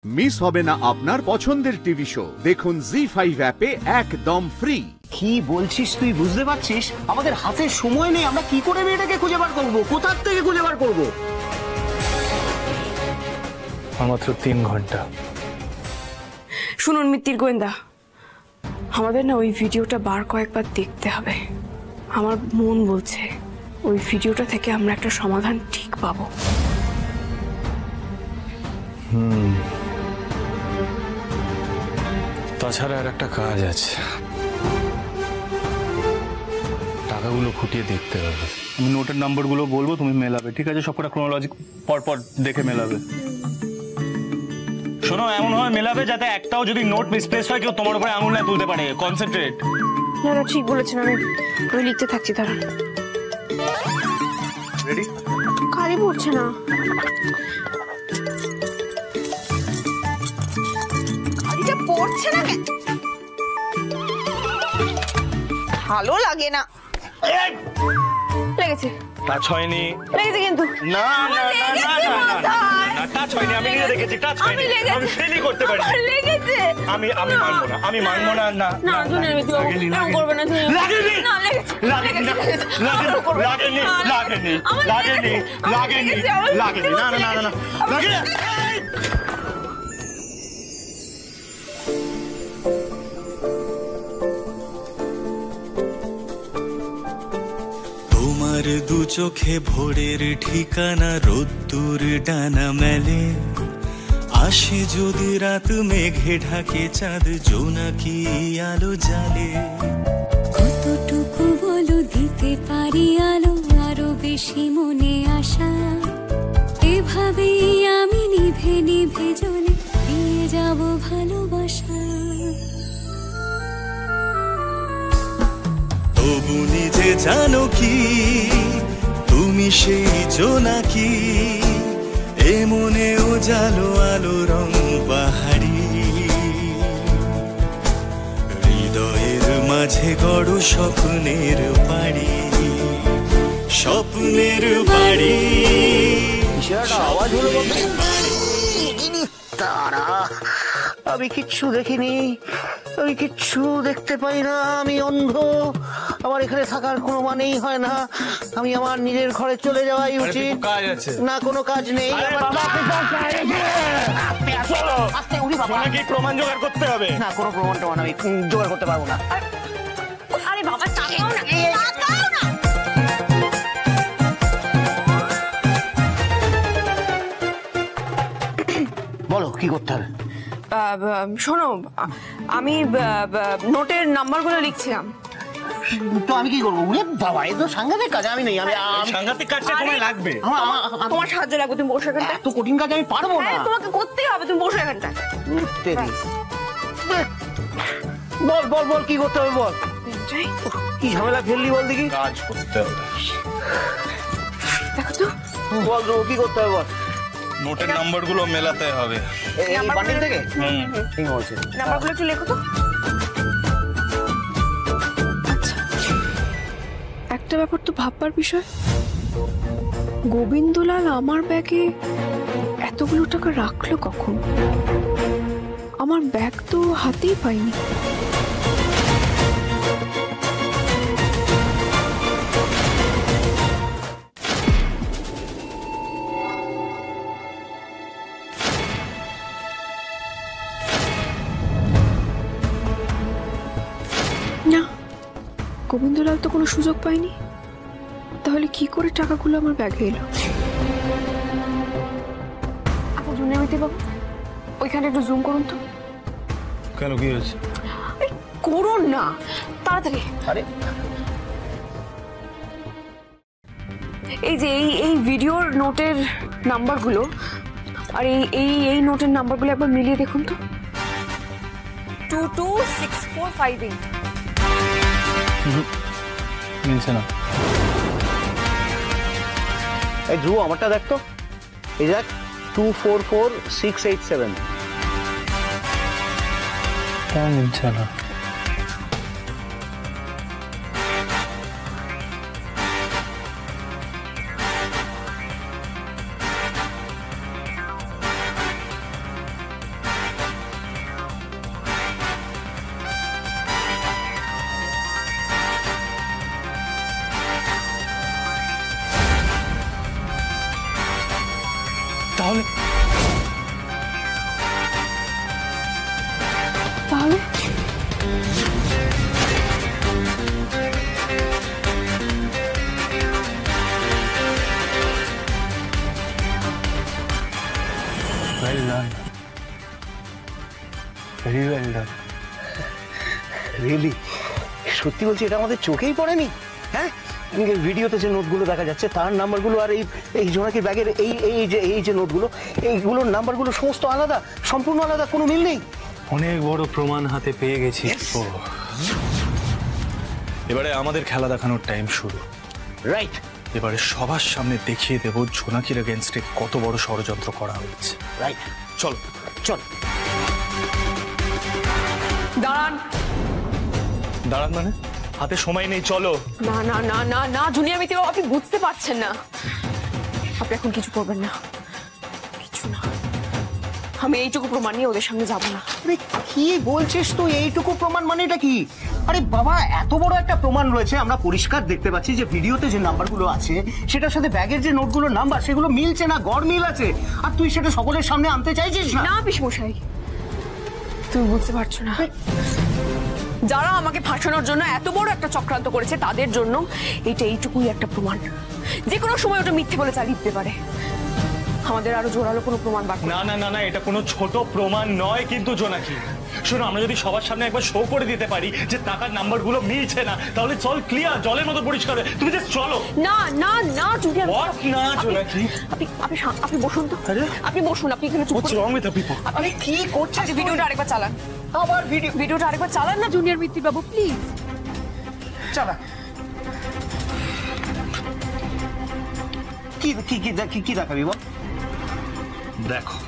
Miss হবে না আপনার পছন্দের টিভি শো। দেখুন জি5 অ্যাপে একদম ফ্রি। কি বলছিস তুই? বুঝতে পারছিস আমাদের হাতে সময় নেই। আমরা কি করে মেয়েটাকে খুঁজে বার করবো? কোথা থেকে খুঁজে বার করবো? মাত্র 3 ঘন্টা। শুনুন মিত্তির গোয়েন্দা, আমাদের না ওই ভিডিওটা বার কয়েকবার দেখতে হবে। আমার মন বলছে ওই ভিডিওটা থেকে আমরা একটা সমাধান ঠিক পাবো। তাছাড়া আর একটা কাজ আছে, টাকাগুলো খুঁটিয়ে দেখতে হবে। আমি নোটের নাম্বারগুলো বলবো, তুমি মেলাবে, ঠিক আছে? সবকটা ক্রোনোলজি পরপর দেখে মেলাবে। শোনো, এমন হয় মেলাবে যাতে একটাও যদি নোট মিসপ্লেস হয় কেউ তোমার উপরে আঙুল না তুলতে পারে। কনসেন্ট্রেট। না না, ঠিক বলেছেন, আমি লিখতে থাকছি। দাঁড়ান। রেডি? কালি পড়ছে না। কালিটা পড়ছে না কেন? ভালো লাগে না। লেগেছে। টাচ হয়নি। লেগেছে কিন্তু। না না না না না না, টাচ হয়নি। আমি নিজে দেখেছি টাচ হয়নি। আমি ফিলই করতে পারি। লেগেছে। আমি মানবো না, আমি মানবো না। না না, তুমি এরকম করবে না। লাগেনি। না লেগেছে। লাগেনি না, লাগেনি, লাগেনি, লাগেনি, লাগেনি, লাগেনি, না না না না, লাগেনি। তোমার দু চোখে ভোরের ঠিকানা, রোদ্দুর ডানা মেলে। আসে যদি রাত, মেঘে ঢাকে চাঁদ, জোনাকি আলো জালে। কতটুকু বলো দিতে পারি আলো, আরো বেশি মনে আসা। এভাবেই আমি নিভে নিভে জ্বলে দিয়ে যাব ভালোবাসা। তবু নিজে জানো কি তুমি সেই জোনাকি, এ মনেও জালো আলো রং বাহারি। হৃদয়ের মাঝে গড় স্বপ্নের বাড়ি, স্বপ্নের বাড়ি। আওয়াজ হলো তারা। আমি কিচ্ছু দেখিনি, আমি কিচ্ছু দেখতে পাই না। আমি অন্ধ। আমার এখানে থাকার কোনো মানেই হয় না। আমি আমার নিজের ঘরে চলে যাওয়াই উচিত। কাজ আছে না, কোনো কাজ নেই। কি প্রমাণ জোগাড় করতে হবে? না, কোনো প্রমাণ টমান আমি জোগাড় করতে পারবো না। আরে বাবা, তাকাও না, তাকাও না। বলো কি করতে হবে? শোনো, আমি নোটের নাম্বারগুলো লিখছিলাম। তো আমি কি করবো? বাবা, এ তো সাংঘাতিক কাজ। আমি নেই। আমি সাংঘাতিক কাজটা তোমায় লাগবে। তোমার সাহায্য লাগবে, তুমি বসে এখানটা। এত কঠিন কাজ আমি পারবো না। তোমাকে করতেই হবে, তুমি বসে এখানটা। বল বল বল, কি করতে হবে বল। কি ঝামেলা ফেললি বল দেখি। কাজ করতে হবে। দেখো তো, বল কি করতে হবে বল। নোটের নাম্বারগুলো মেলাতে হবে। এই বান্ডিল থেকে? ঠিক বলছে। নাম্বারগুলো একটু লেখো তো। আচ্ছা, একটা ব্যাপার তো ভাববার বিষয়। গোবিন্দলাল আমার ব্যাগে এতগুলো টাকা রাখলো কখন? আমার ব্যাগ তো হাতেই পাইনি। না, গোবিন্দলাল তো কোনো সুযোগ পায়নি। তাহলে কি করে টাকাগুলো আমার ব্যাগে এলো? আচ্ছা জুনিয়মিতি বাবু, ওইখানে একটু জুম করুন তো। কেন, কি হয়েছে? করুন না, তাড়াতাড়ি। আরে এই যে এই ভিডিওর নোটের নাম্বারগুলো আর এই নোটের নাম্বারগুলো একবার মিলিয়ে দেখুন তো। 226458 মিলছে না। এই ধ্রুব, আমারটা দেখ তো। এই দেখ, 244687। কেন মিলছে না? Very well done. রিয়েলি সত্যি বলছি, এটা আমাদের চোখেই পড়েনি। হ্যাঁ, ভিডিওতে যে নোটগুলো দেখা যাচ্ছে তার নাম্বারগুলো আর এই জোনাকির ব্যাগের এই যে নোটগুলো, এইগুলোর নাম্বারগুলো সমস্ত আলাদা, সম্পূর্ণ আলাদা, কোনো মিল নেই। অনেক বড় প্রমাণ হাতে পেয়ে গেছি। এবারে আমাদের খেলা দেখানোর টাইম শুরু। রাইট, এবারে সবার সামনে দেখিয়ে দেব জোনাকির এগেনস্টে কত বড় ষড়যন্ত্র করা হয়েছে। রাইট, চলো চল। দাঁড়ান। দাঁড়ান মানে? হাতে সময় নেই, চলো। না না না না না জুনিয়র মিত্তির বাবু, আপনি বুঝতে পারছেন না। আপনি এখন কিছু করবেন না, কিছু না। আমি এইটুকু প্রমাণ নিয়ে ওদের সামনে যাব না। আরে কি বলছিস তুই? এইটুকু প্রমাণ মানে এটা কি? আরে বাবা, এত বড় একটা প্রমাণ রয়েছে, আমরা পরিষ্কার দেখতে পাচ্ছি যে ভিডিওতে যে নাম্বারগুলো আছে সেটার সাথে ব্যাগের যে নোটগুলোর নাম্বার সেগুলো মিলছে না, গড় মিল আছে, আর তুই সেটা সকলের সামনে আনতে চাইছিস না? না পিসমশাই, তুমি বুঝতে পারছো না। যারা আমাকে ফাঁসানোর জন্য এত বড় একটা চক্রান্ত করেছে তাদের জন্য এইটুকুই একটা প্রমাণ। যে কোনো সময় ওটা মিথ্যে বলে চালিয়ে দিতে পারে। আমাদের আরো জোরালো কোনো প্রমাণ বার করতে হবে। না না না না, এটা কোনো ছোট প্রমাণ নয় কিন্তু জোনাকি। শোনো, আমরা যদি সবার সামনে একবার শো করে দিতে পারি যে টাকার নাম্বারগুলো মিলছে না, তাহলে চল ক্লিয়ার, জলের মতো পরিষ্কার। তুমি জাস্ট চলো। না না না জুনিয়র, হোয়াট না জোনাকি? আপনি বসুন তো। আপনি বসুন, আপনি এখানে চুপ হোয়াটস করুন। Wrong with people? আরে কি করছিস? ভিডিওটা আরেকবার চালান। আবার ভিডিওটা আরেকবার চালান না জুনিয়র মিত্তির বাবু, প্লিজ। চালা। কি কি কি কি দেখাবি বল? দেখো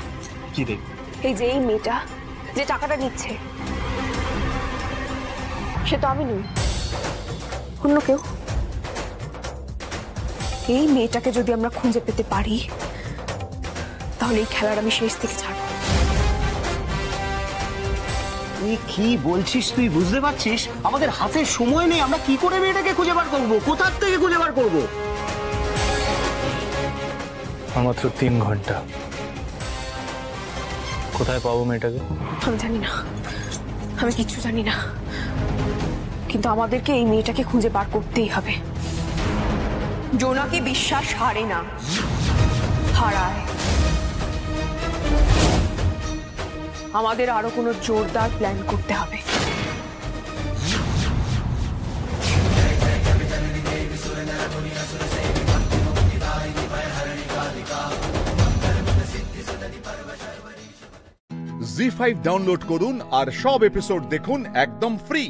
কি দেখ। এই যে এই মেয়েটা যে টাকাটা নিচ্ছে, সে তো আমি নই, অন্য কেউ। এই মেয়েটাকে যদি আমরা খুঁজে পেতে পারি তাহলে এই খেলার আমি শেষ থেকে ছাড়বো। তুই কি বলছিস? তুই বুঝতে পারছিস আমাদের হাতে সময় নেই। আমরা কি করে মেয়েটাকে খুঁজে বার করবো? কোথার থেকে খুঁজে বার করবো? মাত্র 3 ঘন্টা। কোথায় পাবো মেয়েটাকে? আমি জানি না, আমি কিচ্ছু জানি না, কিন্তু আমাদেরকে এই মেয়েটাকে খুঁজে বার করতেই হবে। জোনাকি বিশ্বাস হারে না, হারায়। আমাদের আরো কোনো জোরদার প্ল্যান করতে হবে। জি5 ডাউনলোড করুন আর সব এপিসোড দেখুন একদম ফ্রি।